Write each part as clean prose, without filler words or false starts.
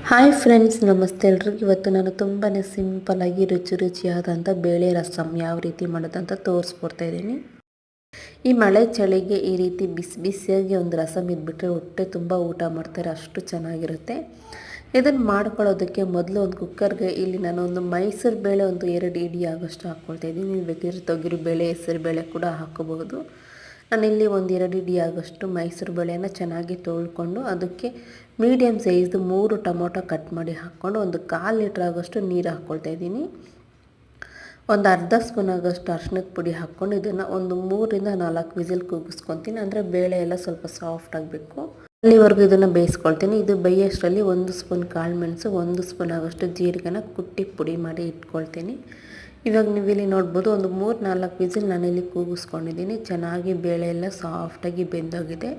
Hi friends, ನಮಸ್ತೆ ಎಲ್ರಿಗೂ. ಇವತ್ತು ನಾನು ತುಂಬಾ ಸಿಂಪಲ್ಲಾಗಿ ರುಚಿಯಾದಂಥ ಬೇಳೆ ರಸಮ್ ಯಾವ ರೀತಿ ಮಾಡೋದಂತ ತೋರಿಸ್ಕೊಡ್ತಾ ಇದ್ದೀನಿ. ಈ ಮಳೆ ಚಳಿಗೆ ಈ ರೀತಿ ಬಿಸಿಯಾಗಿ ಒಂದು ರಸಮ್ ಇದ್ಬಿಟ್ರೆ ಹೊಟ್ಟೆ ತುಂಬ ಊಟ ಮಾಡ್ತಾರೆ, ಅಷ್ಟು ಚೆನ್ನಾಗಿರುತ್ತೆ. ಇದನ್ನು ಮಾಡ್ಕೊಳ್ಳೋದಕ್ಕೆ ಮೊದಲು ಒಂದು ಕುಕ್ಕರ್ಗೆ ಇಲ್ಲಿ ನಾನು ಒಂದು ಮೈಸೂರು ಬೇಳೆ ಒಂದು 2 ಇಡಿ ಆಗೋಷ್ಟು ಹಾಕ್ಕೊಳ್ತಾ ಇದ್ದೀನಿ. ನೀವು ಬೇಕಿದ್ರೆ ತೊಗರಿ ಬೇಳೆ, ಹೆಸರು ಬೇಳೆ ಕೂಡ ಹಾಕೋಬಹುದು. ನಾನಿಲ್ಲಿ ಒಂದು 2 ಇಡಿ ಆಗೋಷ್ಟು ಮೈಸೂರು ಬೇಳೆನ ಚೆನ್ನಾಗಿ ತೊಳ್ಕೊಂಡು ಅದಕ್ಕೆ ಮೀಡಿಯಮ್ ಸೈಜ್ದು 3 ಟೊಮೊಟೊ ಕಟ್ ಮಾಡಿ ಹಾಕ್ಕೊಂಡು ಒಂದು 1/4 ಲೀಟ್ರ್ ಆಗೋಷ್ಟು ನೀರು ಹಾಕ್ಕೊಳ್ತಾ ಇದ್ದೀನಿ. ಒಂದು ಅರ್ಧ ಸ್ಪೂನ್ ಆಗೋಷ್ಟು ಅರಿಶಿಣದ ಪುಡಿ ಹಾಕ್ಕೊಂಡು ಇದನ್ನು ಒಂದು 3ರಿಂದ 4 ವಿಸಿಲ್ ಕೂಗಿಸ್ಕೊತೀನಿ. ಅಂದರೆ ಬೇಳೆ ಎಲ್ಲ ಸ್ವಲ್ಪ ಸಾಫ್ಟ್ ಆಗಬೇಕು, ಅಲ್ಲಿವರೆಗೂ ಇದನ್ನು ಬೇಯಿಸ್ಕೊಳ್ತೀನಿ. ಇದು ಬೇಯೋಷ್ಟರಲ್ಲಿ 1 ಸ್ಪೂನ್ ಕಾಳು ಮೆಣಸು, 1 ಸ್ಪೂನ್ ಆಗೋಷ್ಟು ಜೀರಿಗೆನ ಕುಟ್ಟಿ ಪುಡಿ ಮಾಡಿ ಇಟ್ಕೊಳ್ತೀನಿ. ಇವಾಗ ನೀವು ಇಲ್ಲಿ ನೋಡ್ಬೋದು, ಒಂದು 3-4 ವಿಸಿಲ್ ನಾನಿಲ್ಲಿ ಕೂಗಿಸ್ಕೊಂಡಿದ್ದೀನಿ. ಚೆನ್ನಾಗಿ ಬೇಳೆ ಎಲ್ಲ ಸಾಫ್ಟಾಗಿ ಬೆಂದೋಗಿದೆ.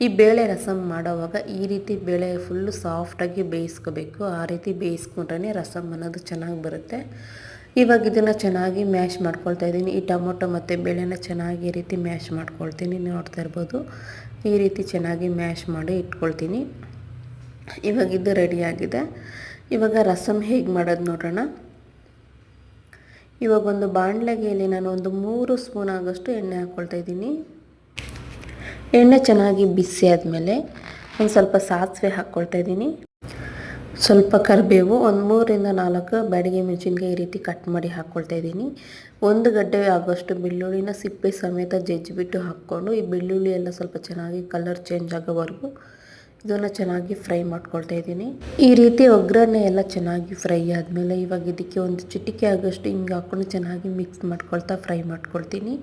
ಈ ಬೇಳೆ ರಸಮ್ ಮಾಡೋವಾಗ ಈ ರೀತಿ ಬೇಳೆ ಫುಲ್ಲು ಸಾಫ್ಟಾಗಿ ಬೇಯಿಸ್ಕೋಬೇಕು. ಆ ರೀತಿ ಬೇಯಿಸ್ಕೊಂಡ್ರೆ ರಸಮ್ ಅನ್ನೋದು ಚೆನ್ನಾಗಿ ಬರುತ್ತೆ. ಇವಾಗ ಇದನ್ನು ಚೆನ್ನಾಗಿ ಮ್ಯಾಶ್ ಮಾಡ್ಕೊಳ್ತಾ ಇದ್ದೀನಿ. ಈ ಟೊಮೊಟೊ ಮತ್ತು ಬೇಳೆನ ಚೆನ್ನಾಗಿ ಈ ರೀತಿ ಮ್ಯಾಶ್ ಮಾಡ್ಕೊಳ್ತೀನಿ. ನೋಡ್ತಾ ಇರ್ಬೋದು, ಈ ರೀತಿ ಚೆನ್ನಾಗಿ ಮ್ಯಾಶ್ ಮಾಡಿ ಇಟ್ಕೊಳ್ತೀನಿ. ಇವಾಗ ಇದು ರೆಡಿಯಾಗಿದೆ. ಇವಾಗ ರಸಮ್ ಹೇಗೆ ಮಾಡೋದು ನೋಡೋಣ. ಇವಾಗ ಒಂದು ಬಾಣಲೆಗೆ ಇಲ್ಲಿ ನಾನು ಒಂದು 3 ಸ್ಪೂನ್ ಆಗೋಷ್ಟು ಎಣ್ಣೆ ಹಾಕ್ಕೊಳ್ತಾ ಇದ್ದೀನಿ. ಎಣ್ಣೆ ಚೆನ್ನಾಗಿ ಬಿಸಿ ಆದಮೇಲೆ ಒಂದು ಸ್ವಲ್ಪ ಸಾಸಿವೆ ಹಾಕ್ಕೊಳ್ತಾ ಇದ್ದೀನಿ. ಸ್ವಲ್ಪ ಕರಿಬೇವು, ಒಂದು 3ರಿಂದ 4 ಬ್ಯಾಡಗಿ ಮೆಣಸಿನ್ಕಾಯಿ ಈ ರೀತಿ ಕಟ್ ಮಾಡಿ ಹಾಕ್ಕೊಳ್ತಾ ಇದ್ದೀನಿ. 1 ಗಡ್ಡೆ ಆಗೋಷ್ಟು ಬೆಳ್ಳುಳ್ಳಿನ ಸಿಪ್ಪೆ ಸಮೇತ ಜಜ್ಜಿಬಿಟ್ಟು ಹಾಕ್ಕೊಂಡು ಈ ಬೆಳ್ಳುಳ್ಳಿ ಎಲ್ಲ ಸ್ವಲ್ಪ ಚೆನ್ನಾಗಿ ಕಲರ್ ಚೇಂಜ್ ಆಗೋವರೆಗೂ ಇದನ್ನು ಚೆನ್ನಾಗಿ ಫ್ರೈ ಮಾಡ್ಕೊಳ್ತಾ ಇದ್ದೀನಿ. ಈ ರೀತಿ ಒಗ್ಗರಣೆ ಎಲ್ಲ ಚೆನ್ನಾಗಿ ಫ್ರೈ ಆದಮೇಲೆ ಇವಾಗ ಇದಕ್ಕೆ ಒಂದು ಚಿಟಿಕೆ ಆಗೋಷ್ಟು ಹಿಂಗೆ ಹಾಕ್ಕೊಂಡು ಚೆನ್ನಾಗಿ ಮಿಕ್ಸ್ ಮಾಡ್ಕೊಳ್ತಾ ಫ್ರೈ ಮಾಡ್ಕೊಳ್ತೀನಿ.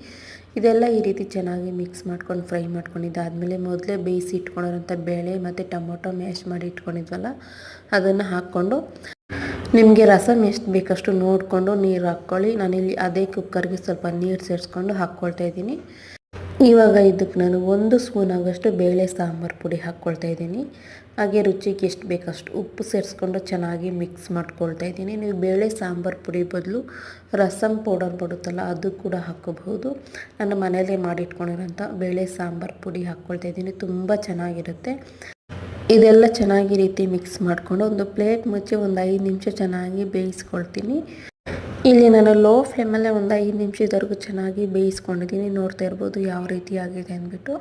ಇದೆಲ್ಲ ಈ ರೀತಿ ಚೆನ್ನಾಗಿ ಮಿಕ್ಸ್ ಮಾಡ್ಕೊಂಡು ಫ್ರೈ ಮಾಡ್ಕೊಂಡಿದ್ದಾದಮೇಲೆ ಮೊದಲೇ ಬೇಯಿಸಿ ಇಟ್ಕೊಂಡಿರೋಂಥ ಬೇಳೆ ಮತ್ತು ಟೊಮೊಟೊ ಮ್ಯಾಶ್ ಮಾಡಿ ಇಟ್ಕೊಂಡಿದ್ವಲ್ಲ ಅದನ್ನು ಹಾಕ್ಕೊಂಡು ನಿಮಗೆ ರಸಮ್ ಎಷ್ಟು ಬೇಕಷ್ಟು ನೋಡಿಕೊಂಡು ನೀರು ಹಾಕ್ಕೊಳ್ಳಿ. ನಾನಿಲ್ಲಿ ಅದೇ ಕುಕ್ಕರ್ಗೆ ಸ್ವಲ್ಪ ನೀರು ಸೇರಿಸ್ಕೊಂಡು ಹಾಕ್ಕೊಳ್ತಾ ಇದ್ದೀನಿ. ಇವಾಗ ಇದಕ್ಕೆ ನಾನು 1 ಸ್ಪೂನ್ ಆಗೋಷ್ಟು ಬೇಳೆ ಸಾಂಬಾರು ಪುಡಿ ಹಾಕ್ಕೊಳ್ತಾ ಇದ್ದೀನಿ. ಹಾಗೆ ರುಚಿಗೆ ಎಷ್ಟು ಬೇಕಷ್ಟು ಉಪ್ಪು ಸೇರಿಸ್ಕೊಂಡು ಚೆನ್ನಾಗಿ ಮಿಕ್ಸ್ ಮಾಡ್ಕೊಳ್ತಾ ಇದ್ದೀನಿ. ನೀವು ಬೇಳೆ ಸಾಂಬಾರು ಪುಡಿ ಬದಲು ರಸಮ್ ಪೌಡರ್ ಬರುತ್ತಲ್ಲ ಅದು ಕೂಡ ಹಾಕ್ಕೋಬಹುದು. ನಾನು ಮನೆಯಲ್ಲೇ ಮಾಡಿಟ್ಕೊಂಡಿರೋಂಥ ಬೇಳೆ ಸಾಂಬಾರು ಪುಡಿ ಹಾಕ್ಕೊಳ್ತಾ ಇದ್ದೀನಿ. ತುಂಬ ಚೆನ್ನಾಗಿರುತ್ತೆ. ಇದೆಲ್ಲ ಚೆನ್ನಾಗಿ ರೀತಿ ಮಿಕ್ಸ್ ಮಾಡಿಕೊಂಡು ಒಂದು ಪ್ಲೇಟ್ ಮುಚ್ಚಿ ಒಂದು 5 ನಿಮಿಷ ಚೆನ್ನಾಗಿ ಬೇಯಿಸ್ಕೊಳ್ತೀನಿ. ಇಲ್ಲಿ ನಾನು ಲೋ ಫ್ಲೇಮಲ್ಲೇ ಒಂದು 5 ನಿಮಿಷದವರೆಗೂ ಚೆನ್ನಾಗಿ ಬೇಯಿಸ್ಕೊಂಡಿದ್ದೀನಿ. ನೋಡ್ತಾ ಇರ್ಬೋದು ಯಾವ ರೀತಿ ಆಗಿದೆ ಅಂದ್ಬಿಟ್ಟು.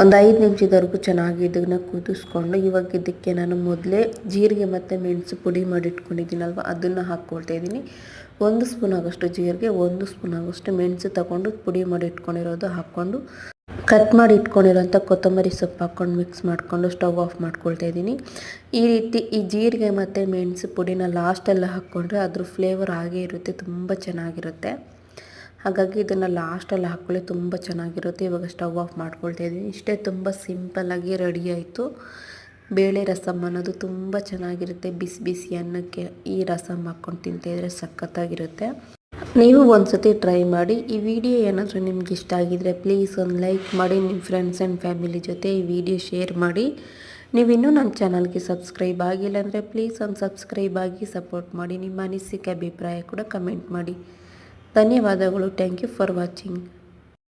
ಒಂದು 5 ನಿಮಿಷದವರೆಗೂ ಚೆನ್ನಾಗಿ ಇದನ್ನು ಕುದಿಸ್ಕೊಂಡು ಇವಾಗ ಇದಕ್ಕೆ ನಾನು ಮೊದಲೇ ಜೀರಿಗೆ ಮತ್ತು ಮೆಣಸು ಪುಡಿ ಮಾಡಿ ಇಟ್ಕೊಂಡಿದ್ದೀನಲ್ವ ಅದನ್ನು ಹಾಕ್ಕೊಳ್ತಾ ಇದ್ದೀನಿ. 1 ಸ್ಪೂನ್ ಆಗೋಷ್ಟು ಜೀರಿಗೆ, 1 ಸ್ಪೂನ್ ಆಗೋಷ್ಟು ಮೆಣಸು ತಗೊಂಡು ಪುಡಿ ಮಾಡಿ ಇಟ್ಕೊಂಡಿರೋದು ಹಾಕ್ಕೊಂಡು ಕಟ್ ಮಾಡಿ ಇಟ್ಕೊಂಡಿರೋಂಥ ಕೊತ್ತಂಬರಿ ಸೊಪ್ಪು ಹಾಕ್ಕೊಂಡು ಮಿಕ್ಸ್ ಮಾಡಿಕೊಂಡು ಸ್ಟವ್ ಆಫ್ ಮಾಡ್ಕೊಳ್ತಾ ಇದ್ದೀನಿ. ಈ ರೀತಿ ಈ ಜೀರಿಗೆ ಮತ್ತು ಮೆಣಸು ಪುಡಿನ ಲಾಸ್ಟೆಲ್ಲ ಹಾಕ್ಕೊಂಡ್ರೆ ಅದ್ರ ಫ್ಲೇವರ್ ಹಾಗೇ ಇರುತ್ತೆ, ತುಂಬ ಚೆನ್ನಾಗಿರುತ್ತೆ. ಹಾಗಾಗಿ ಇದನ್ನು ಲಾಸ್ಟಲ್ಲಿ ಹಾಕ್ಕೊಳ್ಳಿ, ತುಂಬ ಚೆನ್ನಾಗಿರುತ್ತೆ. ಇವಾಗ ಸ್ಟವ್ ಆಫ್ ಮಾಡ್ಕೊಳ್ತಾ ಇದ್ದೀನಿ. ಇಷ್ಟೇ, ತುಂಬ ಸಿಂಪಲ್ಲಾಗಿ ರೆಡಿ ಆಯಿತು. ಬೇಳೆ ರಸಮ್ ಅನ್ನೋದು ತುಂಬ ಚೆನ್ನಾಗಿರುತ್ತೆ. ಬಿಸಿ ಅನ್ನಕ್ಕೆ ಈ ರಸಮ್ ಹಾಕ್ಕೊಂಡು ತಿಂತಾಯಿದ್ರೆ ಸಖತ್ತಾಗಿರುತ್ತೆ. ನೀವು ಒಂದ್ಸತಿ ಟ್ರೈ ಮಾಡಿ. ಈ ವಿಡಿಯೋ ಏನಾದರೂ ನಿಮ್ಗೆ ಇಷ್ಟ ಆಗಿದ್ರೆ ಪ್ಲೀಸ್ ಒಂದು ಲೈಕ್ ಮಾಡಿ, ನಿಮ್ಮ ಫ್ರೆಂಡ್ಸ್ ಆ್ಯಂಡ್ ಫ್ಯಾಮಿಲಿ ಜೊತೆ ಈ ವಿಡಿಯೋ ಶೇರ್ ಮಾಡಿ. ನೀವಿನ್ನೂ ನನ್ನ ಚಾನಲ್ಗೆ ಸಬ್ಸ್ಕ್ರೈಬ್ ಆಗಿಲ್ಲ ಅಂದರೆ ಪ್ಲೀಸ್ ಒಂದು ಸಬ್ಸ್ಕ್ರೈಬ್ ಆಗಿ ಸಪೋರ್ಟ್ ಮಾಡಿ. ನಿಮ್ಮ ಅನಿಸಿಕೆ ಅಭಿಪ್ರಾಯ ಕೂಡ ಕಮೆಂಟ್ ಮಾಡಿ. ಧನ್ಯವಾದಗಳು. Thank you for watching.